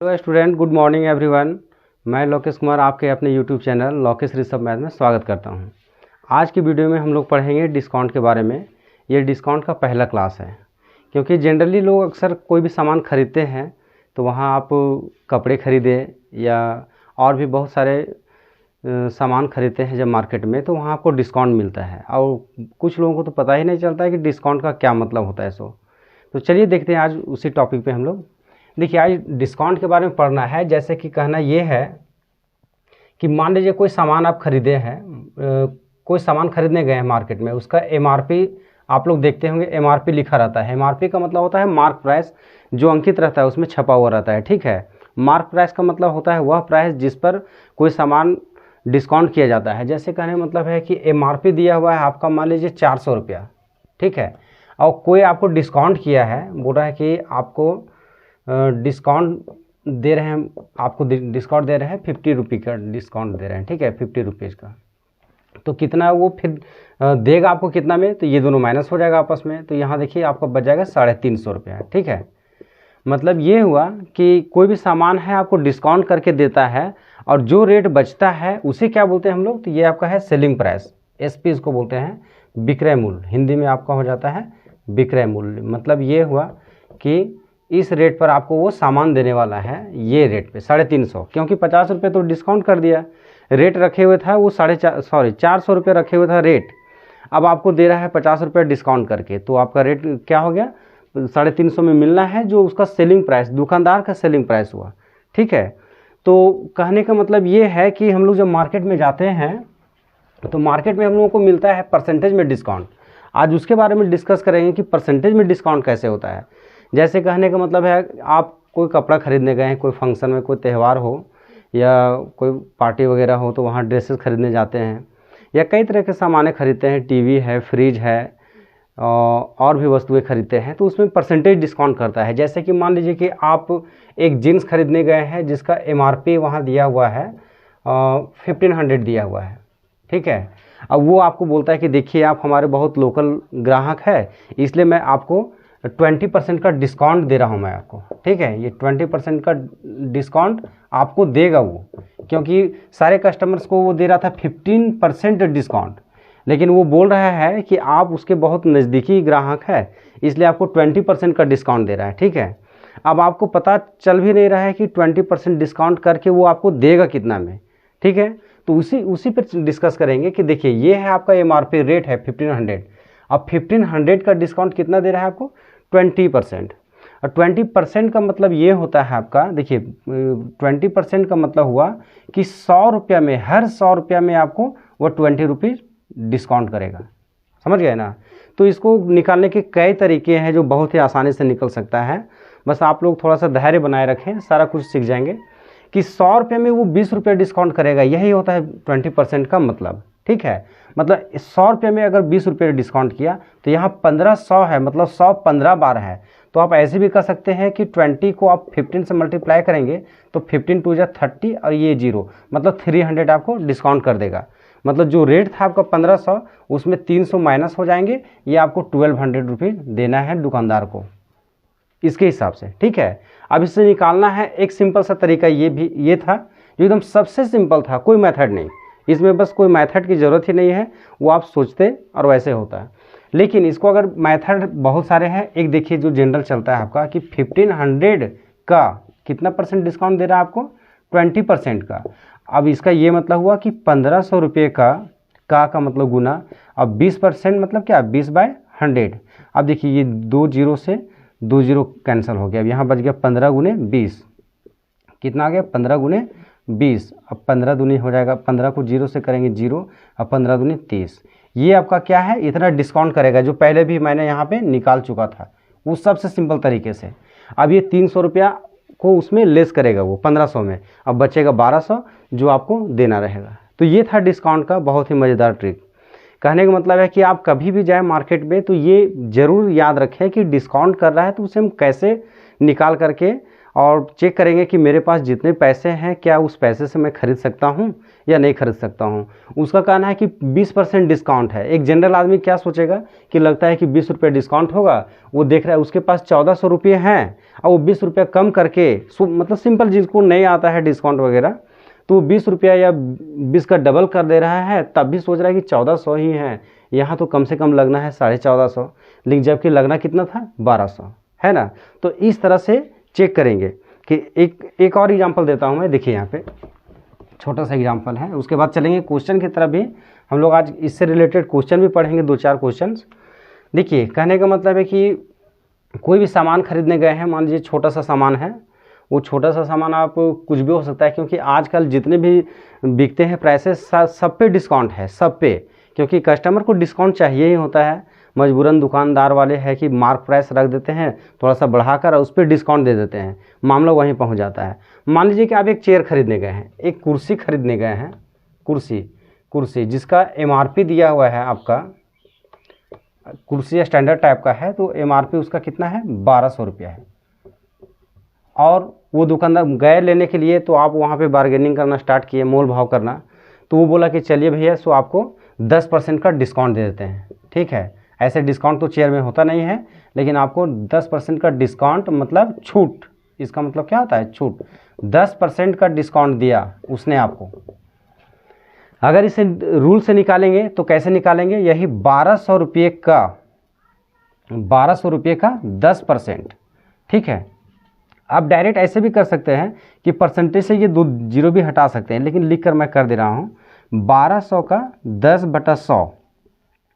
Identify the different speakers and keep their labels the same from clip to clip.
Speaker 1: Hello student, good morning everyone. मैं लोकेश कुमार आपके अपने YouTube channel Lokesh Rishabh math में स्वागत करता हूं। आज की वीडियो में हम लोग पढ़ेंगे डिस्काउंट के बारे में। ये डिस्काउंट का पहला क्लास है, क्योंकि जनरली लोग अक्सर कोई भी सामान खरीदते हैं तो वहां आप कपड़े खरीदे या और भी बहुत सारे सामान खरीदते हैं जब मार्केट में, तो वहाँ आपको डिस्काउंट मिलता है और कुछ लोगों को तो पता ही नहीं चलता है कि डिस्काउंट का क्या मतलब होता है। तो चलिए देखते हैं आज उसी टॉपिक पे हम लोग। देखिए, आज डिस्काउंट के बारे में पढ़ना है। जैसे कि कहना ये है कि मान लीजिए कोई सामान आप खरीदे हैं, कोई सामान खरीदने गए हैं मार्केट में, उसका एमआरपी आप लोग देखते होंगे, एमआरपी लिखा रहता है। एमआरपी का मतलब होता है मार्क प्राइस, जो अंकित रहता है उसमें छपा हुआ रहता है, ठीक है। मार्क प्राइस का मतलब होता है वह प्राइस जिस पर कोई सामान डिस्काउंट किया जाता है। जैसे कहने का मतलब है कि एमआरपी दिया हुआ है आपका, मान लीजिए 400 रुपया, ठीक है, और कोई आपको डिस्काउंट किया है, बोल रहा है कि आपको डिस्काउंट दे रहे हैं, आपको डिस्काउंट दे रहे हैं 50 रुपये का डिस्काउंट दे रहे हैं, ठीक है, 50 रुपीज़ का। तो कितना वो फिर देगा आपको कितना में, तो ये दोनों माइनस हो जाएगा आपस में। तो यहाँ देखिए आपका बच जाएगा 350 रुपया, ठीक है। मतलब ये हुआ कि कोई भी सामान है आपको डिस्काउंट करके देता है और जो रेट बचता है उसे क्या बोलते हैं हम लोग, तो ये आपका है सेलिंग प्राइस, एसपी इसको बोलते हैं, विक्रय मूल्य। हिंदी में आपका हो जाता है विक्रय मूल्य। मतलब ये हुआ कि इस रेट पर आपको वो सामान देने वाला है, ये रेट पे 350, क्योंकि 50 रुपये तो डिस्काउंट कर दिया, रेट रखे हुए था वो 400 रुपये रखे हुए था रेट। अब आपको दे रहा है 50 रुपये डिस्काउंट करके, तो आपका रेट क्या हो गया, 350 में मिलना है, जो उसका सेलिंग प्राइस, दुकानदार का सेलिंग प्राइस हुआ, ठीक है। तो कहने का मतलब ये है कि हम लोग जब मार्केट में जाते हैं तो मार्केट में हम लोगों को मिलता है परसेंटेज में डिस्काउंट। आज उसके बारे में डिस्कस करेंगे कि परसेंटेज में डिस्काउंट कैसे होता है। जैसे कहने का मतलब है आप कोई कपड़ा खरीदने गए हैं, कोई फंक्शन में, कोई त्यौहार हो या कोई पार्टी वगैरह हो, तो वहाँ ड्रेसेस खरीदने जाते हैं या कई तरह के सामानें खरीदते हैं, टीवी है, फ्रिज है और भी वस्तुएं खरीदते हैं, तो उसमें परसेंटेज डिस्काउंट करता है। जैसे कि मान लीजिए कि आप एक जीन्स खरीदने गए हैं जिसका एमआरपी वहाँ दिया हुआ है 1500 दिया हुआ है, ठीक है। अब वो आपको बोलता है कि देखिए आप हमारे बहुत लोकल ग्राहक है, इसलिए मैं आपको 20% का डिस्काउंट दे रहा हूँ मैं आपको, ठीक है। ये 20% का डिस्काउंट आपको देगा वो, क्योंकि सारे कस्टमर्स को वो दे रहा था 15% डिस्काउंट, लेकिन वो बोल रहा है कि आप उसके बहुत नज़दीकी ग्राहक है, इसलिए आपको 20% का डिस्काउंट दे रहा है, ठीक है। अब आपको पता चल भी नहीं रहा है कि 20% डिस्काउंट करके वो आपको देगा कितना में, ठीक है। तो उसी पर डिस्कस करेंगे कि देखिए ये है आपका एमआरपी रेट है 1500, अब 1500 का डिस्काउंट कितना दे रहा है आपको, 20%। और 20% का मतलब ये होता है आपका, देखिए 20% का मतलब हुआ कि 100 रुपया में, हर 100 रुपया में आपको वो 20 रुपीज़ डिस्काउंट करेगा, समझ गए ना। तो इसको निकालने के कई तरीके हैं जो बहुत ही आसानी से निकल सकता है। बस आप लोग थोड़ा सा धैर्य बनाए रखें, सारा कुछ सीख जाएंगे कि 100 रुपये में वो 20 रुपये डिस्काउंट करेगा, यही होता है 20% का मतलब, ठीक है। मतलब 100 रुपये में अगर 20 रुपये डिस्काउंट किया तो यहाँ 1500 है, मतलब 100 15 बार है। तो आप ऐसे भी कर सकते हैं कि 20 को आप 15 से मल्टीप्लाई करेंगे तो 15 2 30 और ये 0, मतलब 300 आपको डिस्काउंट कर देगा। मतलब जो रेट था आपका 1500, उसमें 300 माइनस हो जाएंगे, ये आपको 1200 रुपीज़ देना है दुकानदार को, इसके हिसाब से, ठीक है। अब इससे निकालना है एक सिंपल सा तरीका, ये था जो एकदम सबसे सिंपल था, कोई मेथड नहीं, इसमें बस कोई मेथड की ज़रूरत ही नहीं है, वो आप सोचते और वैसे होता है। लेकिन इसको अगर मेथड बहुत सारे हैं, एक देखिए जो जनरल चलता है आपका कि 1500 का कितना परसेंट डिस्काउंट दे रहा है आपको, 20% का। अब इसका ये मतलब हुआ कि 1500 रुपये का मतलब गुना, अब 20% मतलब क्या, 20/100। अब देखिए ये 2 0 से 2 0 कैंसिल हो गया, अब यहाँ बच गया 15 गुने 20, कितना आ गया, 15 गुने 20। अब 15 दूनी हो जाएगा, 15 को 0 से करेंगे 0, अब 15 दूनी 30। ये आपका क्या है, इतना डिस्काउंट करेगा, जो पहले भी मैंने यहाँ पे निकाल चुका था उस सबसे सिंपल तरीके से। अब ये 300 रुपया को उसमें लेस करेगा वो 1500 में, अब बचेगा 1200 जो आपको देना रहेगा। तो ये था डिस्काउंट का बहुत ही मज़ेदार ट्रिक। कहने का मतलब है कि आप कभी भी जाएँ मार्केट में तो ये ज़रूर याद रखें कि डिस्काउंट कर रहा है तो उसे हम कैसे निकाल करके और चेक करेंगे कि मेरे पास जितने पैसे हैं क्या उस पैसे से मैं खरीद सकता हूँ या नहीं खरीद सकता हूँ। उसका कहना है कि 20% डिस्काउंट है। एक जनरल आदमी क्या सोचेगा कि लगता है कि 20 रुपये डिस्काउंट होगा, वो देख रहा है उसके पास 1400 रुपये हैं और वो 20 रुपये कम करके, मतलब सिंपल जिसको नहीं आता है डिस्काउंट वगैरह, तो 20 रुपया या 20 का डबल कर दे रहा है, तब भी सोच रहा है कि 1400 ही है, यहाँ तो कम से कम लगना है 1450, लेकिन जबकि लगना कितना था 1200, है ना। तो इस तरह से चेक करेंगे कि एक और एग्जांपल देता हूँ मैं। देखिए यहाँ पे छोटा सा एग्जांपल है, उसके बाद चलेंगे क्वेश्चन की तरफ भी। हम लोग आज इससे रिलेटेड क्वेश्चन भी पढ़ेंगे, 2-4 क्वेश्चन। देखिए कहने का मतलब है कि कोई भी सामान खरीदने गए हैं, मान लीजिए छोटा सा सामान है, वो छोटा सा सामान आप कुछ भी हो सकता है, क्योंकि आजकल जितने भी बिकते हैं प्राइसेस सब पे डिस्काउंट है, सब पे, क्योंकि कस्टमर को डिस्काउंट चाहिए ही होता है। मजबूरन दुकानदार वाले हैं कि मार्क प्राइस रख देते हैं, थोड़ा सा बढ़ाकर उस पर डिस्काउंट दे देते हैं, मामला वहीं पहुंच जाता है। मान लीजिए कि आप एक चेयर खरीदने गए हैं, एक कुर्सी खरीदने गए हैं, कुर्सी जिसका MRP दिया हुआ है, आपका कुर्सी स्टैंडर्ड टाइप का है, तो MRP उसका कितना है 1200 रुपया है। और वो दुकानदार गए लेने के लिए, तो आप वहाँ पे बार्गेनिंग करना स्टार्ट किए, मोल भाव करना, तो वो बोला कि चलिए भैया सो आपको 10% का डिस्काउंट दे देते हैं। ठीक है, ऐसे डिस्काउंट तो चेयर में होता नहीं है, लेकिन आपको 10% का डिस्काउंट मतलब छूट, इसका मतलब क्या होता है छूट, 10% का डिस्काउंट दिया उसने आपको। अगर इसे रूल से निकालेंगे तो कैसे निकालेंगे, यही 1200 रुपये का 10%। ठीक है, आप डायरेक्ट ऐसे भी कर सकते हैं कि परसेंटेज से ये 2 जीरो भी हटा सकते हैं, लेकिन लिख कर मैं कर दे रहा हूँ 1200 का 10/100।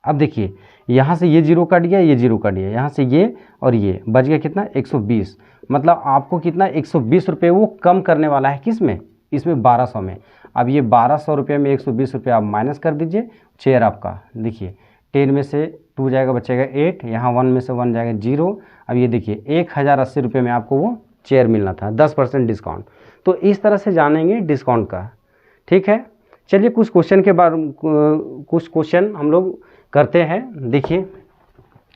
Speaker 1: अब देखिए यहाँ से ये जीरो कट गया, ये जीरो कट गया, यहाँ से ये और ये बच गया कितना 120, मतलब आपको कितना 120 रुपये वो कम करने वाला है, किस में, इसमें 1200 में। अब ये 1200 रुपये में 120 रुपये आप माइनस कर दीजिए, चेयर आपका देखिए 10 में से 2 जाएगा, बचेगा 8, यहाँ 1 में से 1 जाएगा 0। अब ये देखिए 1080 रुपये में आपको वो चेयर मिलना था, 10% डिस्काउंट। तो इस तरह से जानेंगे डिस्काउंट का। ठीक है, चलिए कुछ क्वेश्चन के बारे कुछ क्वेश्चन हम लोग करते हैं। देखिए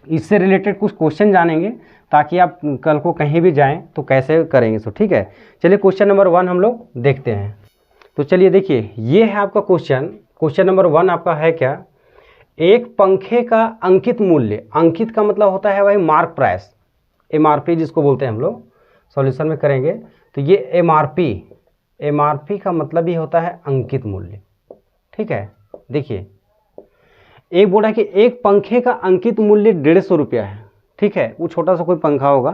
Speaker 1: इससे रिलेटेड कुछ क्वेश्चन जानेंगे, ताकि आप कल को कहीं भी जाएं तो कैसे करेंगे। सो ठीक है, चलिए क्वेश्चन नंबर 1 हम लोग देखते हैं। तो चलिए देखिए ये है आपका क्वेश्चन नंबर 1 आपका है क्या, एक पंखे का अंकित मूल्य, अंकित का मतलब होता है भाई मार्क प्राइस, MRP जिसको बोलते हैं हम लोग, सॉल्यूशन में करेंगे तो ये MRP का मतलब ही होता है अंकित मूल्य। ठीक है, देखिए एक बोला कि एक पंखे का अंकित मूल्य 150 रुपया है। ठीक है, वो छोटा सा कोई पंखा होगा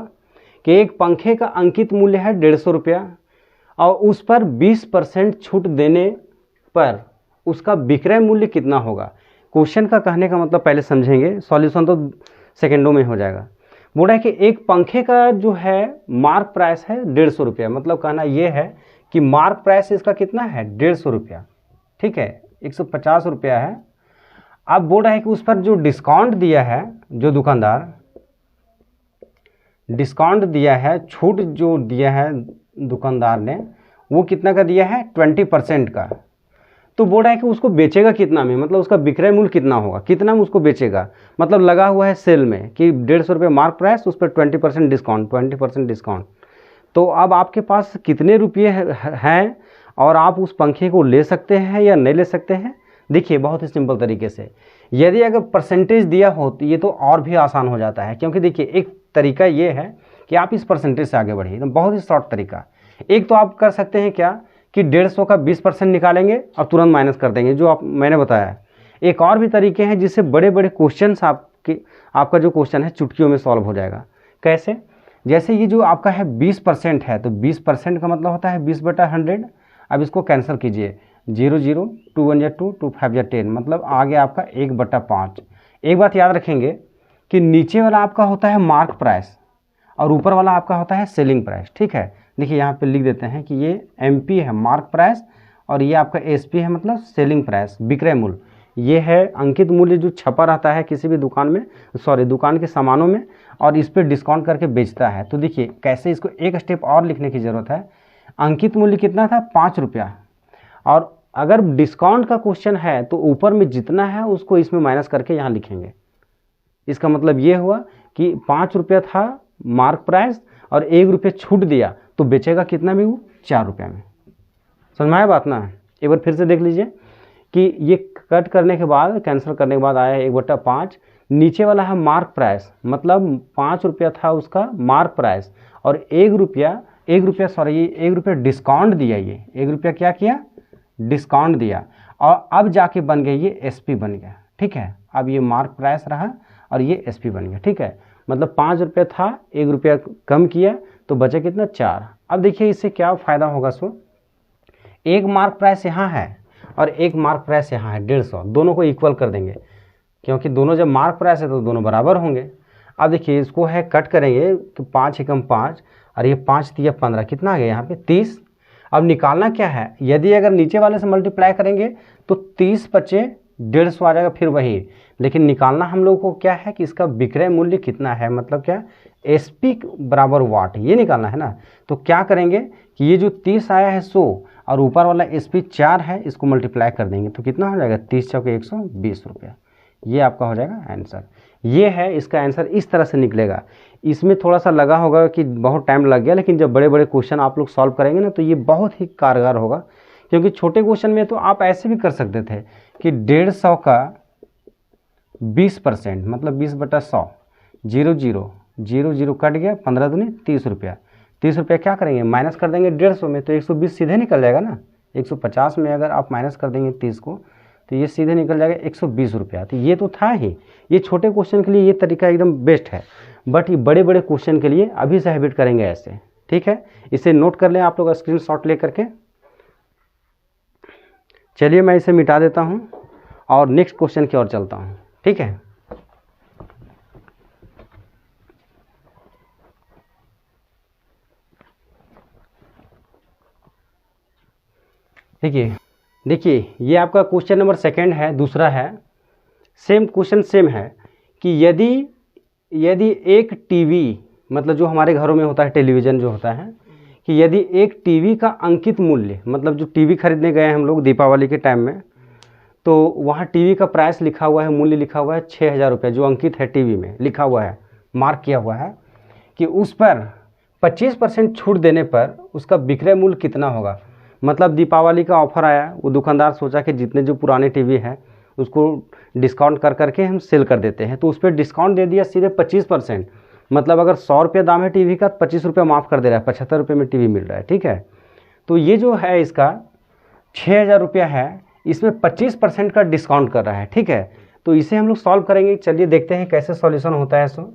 Speaker 1: कि एक पंखे का अंकित मूल्य है 150 रुपया, और उस पर 20% छूट देने पर उसका विक्रय मूल्य कितना होगा। क्वेश्चन का कहने का मतलब पहले समझेंगे, सॉल्यूशन तो सेकेंडों में हो जाएगा। बोला है कि एक पंखे का जो है मार्क प्राइस है 150 रुपया, मतलब कहना ये है कि मार्क प्राइस इसका कितना है 150 रुपया। ठीक है, 150 रुपया है। अब बोल रहा है कि उस पर जो डिस्काउंट दिया है, जो दुकानदार डिस्काउंट दिया है, छूट जो दिया है दुकानदार ने, वो कितना का दिया है 20% का। तो बोल रहा है कि उसको बेचेगा कितना में, मतलब उसका विक्रय मूल्य कितना होगा, कितना में उसको बेचेगा, मतलब लगा हुआ है सेल में कि 150 रुपये मार्क प्राइस, उस पर 20% डिस्काउंट। तो अब आपके पास कितने रुपये हैं और आप उस पंखे को ले सकते हैं या नहीं ले सकते हैं। देखिए बहुत ही सिंपल तरीके से, यदि अगर परसेंटेज दिया हो तो ये तो और भी आसान हो जाता है, क्योंकि देखिए एक तरीका ये है कि आप इस परसेंटेज से आगे बढ़िए, तो बहुत ही शॉर्ट तरीका। एक तो आप कर सकते हैं क्या कि 150 का 20% निकालेंगे और तुरंत माइनस कर देंगे, जो मैंने बताया। एक और भी तरीके हैं जिससे बड़े बड़े क्वेश्चन आपका जो क्वेश्चन है चुटकियों में सॉल्व हो जाएगा। कैसे, जैसे ये जो आपका है 20% है, तो 20% का मतलब होता है 20/100। अब इसको कैंसिल कीजिए, 0 0 2 1 2 2 5 10, मतलब आगे आपका 1/5। एक बात याद रखेंगे कि नीचे वाला आपका होता है मार्क प्राइस और ऊपर वाला आपका होता है सेलिंग प्राइस। ठीक है, देखिए यहाँ पे लिख देते हैं कि ये MP है मार्क प्राइस और ये आपका SP है मतलब सेलिंग प्राइस, विक्रय मूल्य। ये है अंकित मूल्य जो छपा रहता है किसी भी दुकान में, दुकान के सामानों में, और इस पर डिस्काउंट करके बेचता है। तो देखिए कैसे इसको एक स्टेप और लिखने की ज़रूरत है। अंकित मूल्य कितना था 5 रुपया, और अगर डिस्काउंट का क्वेश्चन है तो ऊपर में जितना है उसको इसमें माइनस करके यहाँ लिखेंगे। इसका मतलब ये हुआ कि 5 रुपया था मार्क प्राइस और 1 रुपये छूट दिया, तो बेचेगा कितना में वो, 4 रुपये में। समझ में आया बात ना? एक बार फिर से देख लीजिए कि ये कट करने के बाद, कैंसिल करने के बाद आया 1/5, नीचे वाला है मार्क प्राइस, मतलब 5 रुपया था उसका मार्क प्राइस, और 1 रुपया डिस्काउंट दिया। ये 1 रुपया क्या किया, डिस्काउंट दिया, और अब जाके बन गया ये एसपी बन गया। ठीक है, अब ये मार्क प्राइस रहा और ये एसपी बन गया। ठीक है, मतलब 5 रुपया था, 1 रुपया कम किया तो बचे कितना, 4। अब देखिए इससे क्या फ़ायदा होगा। सो एक मार्क प्राइस यहाँ है और एक मार्क प्राइस यहाँ है 150, दोनों को इक्वल कर देंगे, क्योंकि दोनों जब मार्क प्राइस है तो दोनों बराबर होंगे। अब देखिए इसको है कट करेंगे तो 5 एकम 5 और ये 5 दिया 15, कितना आ गया यहाँ पे 30। अब निकालना क्या है, यदि अगर नीचे वाले से मल्टीप्लाई करेंगे तो 30 बचे 150 आ जाएगा फिर वही, लेकिन निकालना हम लोग को क्या है कि इसका विक्रय मूल्य कितना है, मतलब क्या, एसपी बराबर वाट, ये निकालना है ना। तो क्या करेंगे कि ये जो 30 आया है 100 और ऊपर वाला एसपी 4 है, इसको मल्टीप्लाई कर देंगे तो कितना हो जाएगा, 30 चौके 120 रुपया। ये आपका हो जाएगा आंसर। ये है इसका आंसर, इस तरह से निकलेगा। इसमें थोड़ा सा लगा होगा कि बहुत टाइम लग गया, लेकिन जब बड़े बड़े क्वेश्चन आप लोग सॉल्व करेंगे ना तो ये बहुत ही कारगर होगा, क्योंकि छोटे क्वेश्चन में तो आप ऐसे भी कर सकते थे कि 150 का 20%, मतलब 20/100, 0 0 0 0 कट गया, 15 दूनी 30 रुपया। 30 रुपया क्या करेंगे, माइनस कर देंगे 150 में तो 120 सीधे निकल जाएगा ना। 150 में अगर आप माइनस कर देंगे 30 को तो ये सीधे निकल जाएगा 120 रुपया। तो ये तो था ही, ये छोटे क्वेश्चन के लिए ये तरीका एकदम बेस्ट है, बट ये बड़े बड़े क्वेश्चन के लिए अभी से हैबिट करेंगे ऐसे। ठीक है, इसे नोट कर लें आप लोग स्क्रीनशॉट ले करके। चलिए मैं इसे मिटा देता हूँ और नेक्स्ट क्वेश्चन की ओर चलता हूँ। ठीक है, देखिए ये आपका क्वेश्चन नंबर 2 है, दूसरा है। सेम क्वेश्चन सेम है कि यदि एक टीवी, मतलब जो हमारे घरों में होता है टेलीविज़न जो होता है, कि यदि एक टीवी का अंकित मूल्य, मतलब जो टीवी खरीदने गए हम लोग दीपावली के टाइम में, तो वहाँ टीवी का प्राइस लिखा हुआ है, मूल्य लिखा हुआ है 6000 रुपये, जो अंकित है टीवी में लिखा हुआ है, मार्क किया हुआ है, कि उस पर 25% छूट देने पर उसका विक्रय मूल्य कितना होगा। मतलब दीपावली का ऑफर आया, वो दुकानदार सोचा कि जितने जो पुराने टीवी हैं उसको डिस्काउंट कर करके हम सेल कर देते हैं, तो उस पर डिस्काउंट दे दिया सीधे 25%। मतलब अगर 100 रुपये दाम है टीवी का, 25 रुपये माफ़ कर दे रहा है, 75 रुपये में टीवी मिल रहा है। ठीक है, तो ये जो है इसका 6000 रुपया है, इसमें 25% का डिस्काउंट कर रहा है। ठीक है, तो इसे हम लोग सॉल्व करेंगे। चलिए देखते हैं कैसे सॉल्यूशन होता है। सो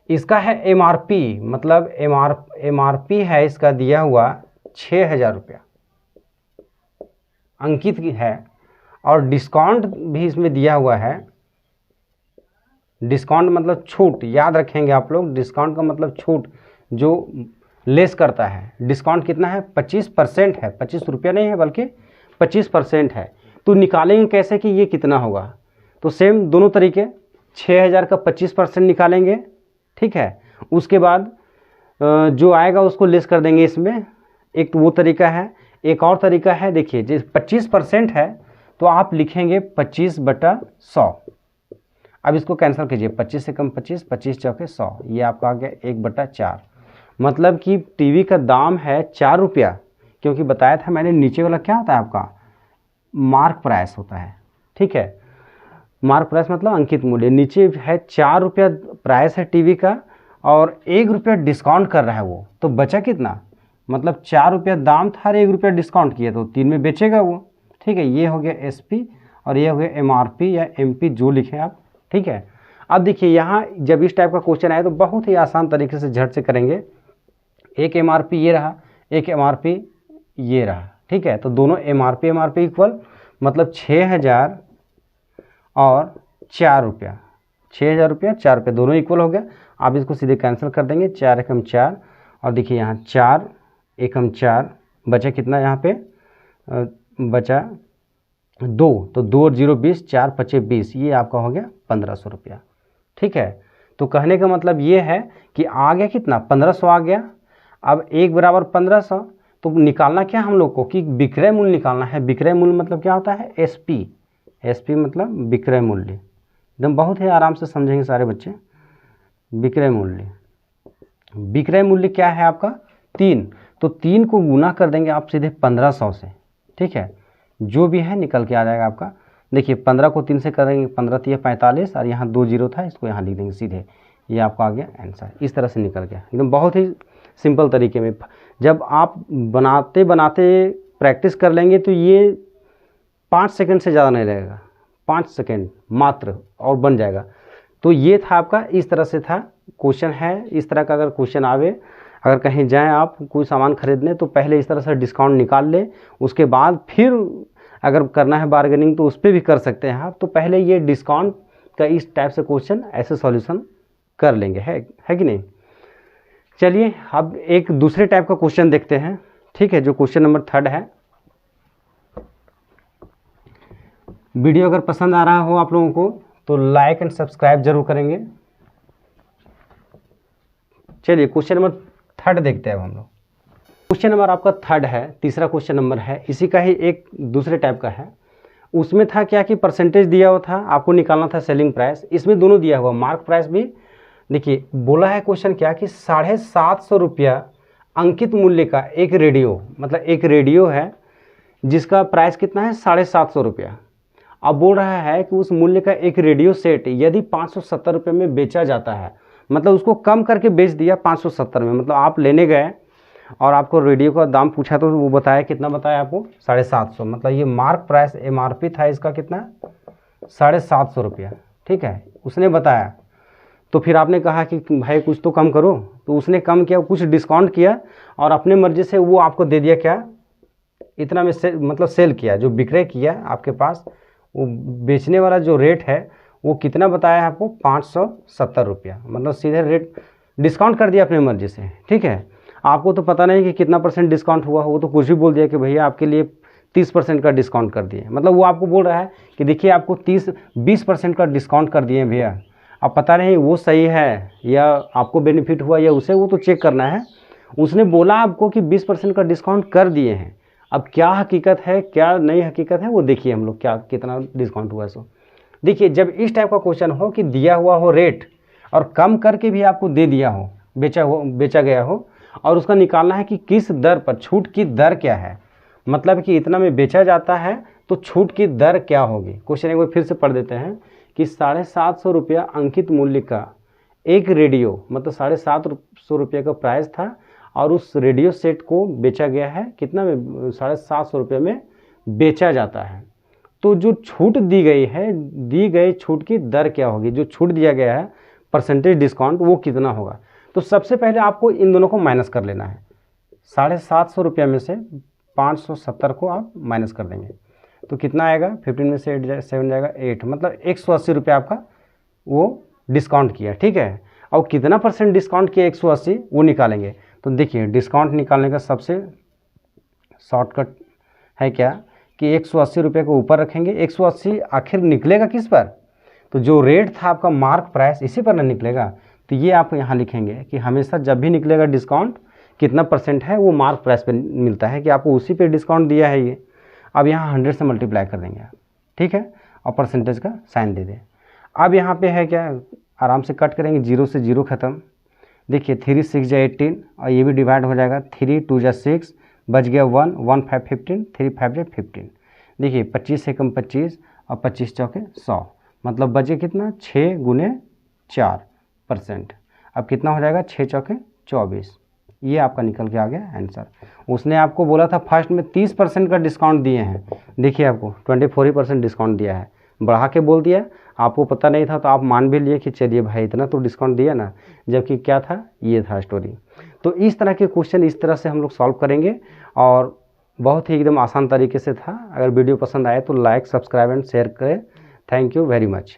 Speaker 1: इसका है एमआरपी, मतलब एमआरपी है इसका दिया हुआ 6000 रुपया अंकित है, और डिस्काउंट भी इसमें दिया हुआ है। डिस्काउंट मतलब छूट, याद रखेंगे आप लोग, डिस्काउंट का मतलब छूट जो लेस करता है। डिस्काउंट कितना है, 25% है, 25 रुपया नहीं है बल्कि 25% है। तो निकालेंगे कैसे कि ये कितना होगा, तो सेम दोनों तरीके, 6000 का 25% निकालेंगे। ठीक है, उसके बाद जो आएगा उसको लेस कर देंगे इसमें, एक तो वो तरीका है। एक और तरीका है, देखिए जिस 25% है तो आप लिखेंगे 25/100। अब इसको कैंसिल कीजिए, 25 से कम 25, 25 चौके 100, ये आपका आ गया 1/4। मतलब कि टीवी का दाम है 4 रुपया, क्योंकि बताया था मैंने नीचे वाला क्या होता है आपका मार्क प्राइस होता है। ठीक है, मार्क प्राइस मतलब अंकित मूल्य, नीचे है 4 रुपया प्राइस है टीवी का और 1 रुपया डिस्काउंट कर रहा है वो, तो बचा कितना, मतलब 4 रुपया दाम था, 1 रुपया डिस्काउंट किया तो 3 में बेचेगा वो। ठीक है, ये हो गया एसपी और ये हो गया एमआरपी या एमपी, जो लिखें आप। ठीक है, अब देखिए यहाँ जब इस टाइप का क्वेश्चन आए तो बहुत ही आसान तरीके से झट से करेंगे। एक एमआरपी ये रहा, एक एमआरपी ये रहा। ठीक है, तो दोनों एमआरपी इक्वल, मतलब 6000 और 4 रुपया, 6000 रुपया 4 रुपये दोनों इक्वल हो गया। आप इसको सीधे कैंसिल कर देंगे, 4 एकम 4, और देखिए यहाँ 4 एकम 4, बचा कितना यहाँ पे, बचा 2, तो 2 और 0 20, 4 पचे 20, ये आपका हो गया 1500 रुपया। ठीक है, तो कहने का मतलब ये है कि आ गया कितना, 1500 आ गया। अब 1 बराबर 1500, तो निकालना क्या हम लोग को कि विक्रय मूल्य निकालना है। विक्रय मूल्य मतलब क्या होता है, एसपी। एसपी मतलब विक्रय मूल्य, एकदम बहुत ही आराम से समझेंगे सारे बच्चे। विक्रय मूल्य, विक्रय मूल्य क्या है आपका 3, तो 3 को गुना कर देंगे आप सीधे 1500 से, ठीक है, जो भी है निकल के आ जाएगा आपका। देखिए 15 को 3 से करेंगे, 15 3 45, और यहाँ 2 जीरो था, इसको यहाँ लिख देंगे सीधे, ये आपका आ गया आंसर। इस तरह से निकल गया, एकदम बहुत ही सिंपल तरीके में। जब आप बनाते बनाते प्रैक्टिस कर लेंगे तो ये 5 सेकंड से ज़्यादा नहीं लगेगा, 5 सेकंड मात्र, और बन जाएगा। तो ये था आपका, इस तरह से था क्वेश्चन है। इस तरह का अगर क्वेश्चन आवे, अगर कहीं जाएं आप कोई सामान खरीदने, तो पहले इस तरह से डिस्काउंट निकाल ले, उसके बाद फिर अगर करना है बार्गेनिंग तो उस पर भी कर सकते हैं आप। तो पहले ये डिस्काउंट का इस टाइप से क्वेश्चन ऐसे सॉल्यूशन कर लेंगे, है कि नहीं। चलिए अब एक दूसरे टाइप का क्वेश्चन देखते हैं, ठीक है, जो क्वेश्चन नंबर 3 है। वीडियो अगर पसंद आ रहा हो आप लोगों को तो लाइक एंड सब्सक्राइब जरूर करेंगे। चलिए क्वेश्चन नंबर 3 देखते हैं अब हम लोग। क्वेश्चन नंबर आपका 3 है, तीसरा क्वेश्चन नंबर है, इसी का ही एक दूसरे टाइप का है। उसमें था क्या कि परसेंटेज दिया हुआ था, आपको निकालना था सेलिंग प्राइस। इसमें दोनों दिया हुआ, मार्क प्राइस भी। देखिए बोला है क्वेश्चन क्या कि 750 रुपया अंकित मूल्य का एक रेडियो, मतलब एक रेडियो है जिसका प्राइस कितना है 750 रुपया। अब बोल रहा है कि उस मूल्य का एक रेडियो सेट यदि 570 रुपये में बेचा जाता है, मतलब उसको कम करके बेच दिया 570 में, मतलब आप लेने गए और आपको रेडियो का दाम पूछा तो वो बताया, कितना बताया आपको 750, मतलब ये मार्क प्राइस MRP था इसका कितना 750 रुपया, ठीक है, उसने बताया। तो फिर आपने कहा कि भाई कुछ तो कम करो, तो उसने कम किया, कुछ डिस्काउंट किया और अपने मर्जी से वो आपको दे दिया क्या, इतना में मतलब सेल किया, जो विक्रय किया आपके पास, वो बेचने वाला जो रेट है वो कितना बताया है आपको 570 रुपया, मतलब सीधे रेट डिस्काउंट कर दिया अपने मर्जी से, ठीक है। आपको तो पता नहीं कि कितना % डिस्काउंट हुआ, वो तो कुछ भी बोल दिया कि भैया आपके लिए 30% का डिस्काउंट कर दिए, मतलब वो आपको बोल रहा है कि देखिए आपको 20% का डिस्काउंट कर दिए भैया। अब पता नहीं वो सही है या आपको बेनिफिट हुआ या उसे, वो तो चेक करना है। उसने बोला आपको कि 20% का डिस्काउंट कर दिए हैं, अब क्या हकीकत है क्या नहीं हकीकत है वो देखिए हम लोग, क्या कितना डिस्काउंट हुआ है। सो देखिए जब इस टाइप का क्वेश्चन हो कि दिया हुआ हो रेट और कम करके भी आपको दे दिया हो, बेचा गया हो, और उसका निकालना है कि किस दर पर, छूट की दर क्या है, मतलब कि इतना में बेचा जाता है तो छूट की दर क्या होगी। क्वेश्चन एक बार फिर से पढ़ देते हैं कि 750 रुपया अंकित मूल्य का एक रेडियो, मतलब 750 रुपये का प्राइस था और उस रेडियो सेट को बेचा गया है कितना में 750 रुपये में बेचा जाता है। तो जो छूट दी गई है, दी गई छूट की दर क्या होगी, जो छूट दिया गया है परसेंटेज डिस्काउंट वो कितना होगा। तो सबसे पहले आपको इन दोनों को माइनस कर लेना है। 750 रुपये में से 570 को आप माइनस कर देंगे तो कितना आएगा, 15 में से 7 जाएगा 8, मतलब 180 रुपये आपका वो डिस्काउंट किया, ठीक है। और कितना % डिस्काउंट किया 180 वो निकालेंगे। तो देखिए डिस्काउंट निकालने का सबसे शॉर्टकट है क्या कि 180 रुपये को ऊपर रखेंगे, 180 आखिर निकलेगा किस पर, तो जो रेट था आपका मार्क प्राइस इसी पर ना निकलेगा। तो ये आप यहाँ लिखेंगे कि हमेशा जब भी निकलेगा डिस्काउंट कितना % है वो मार्क प्राइस पे मिलता है, कि आपको उसी पे डिस्काउंट दिया है ये। अब यहाँ 100 से मल्टीप्लाई कर देंगे, ठीक है, और परसेंटेज का साइन दे दें। अब यहाँ पे है क्या, आराम से कट करेंगे, 0 से 0 ख़त्म। देखिए 3 6 जा 18 और ये भी डिवाइड हो जाएगा, 3 2 जा 6, बच गया 1 1 5 15, 3 5 जा 15। देखिए 25 से कम 25 और 25 चौके 100, मतलब बचे कितना 6 गुने 4%। अब कितना हो जाएगा 6 चौके 24, ये आपका निकल के आ गया आंसर। उसने आपको बोला था फर्स्ट में 30% का डिस्काउंट दिए हैं, देखिए आपको 24% डिस्काउंट दिया है, बढ़ा के बोल दिया, आपको पता नहीं था तो आप मान भी लिए कि चलिए भाई इतना तो डिस्काउंट दिया ना, जबकि क्या था, ये था स्टोरी। तो इस तरह के क्वेश्चन इस तरह से हम लोग सॉल्व करेंगे और बहुत ही एकदम आसान तरीके से था। अगर वीडियो पसंद आए तो लाइक सब्सक्राइब एंड शेयर करें। Thank you very much.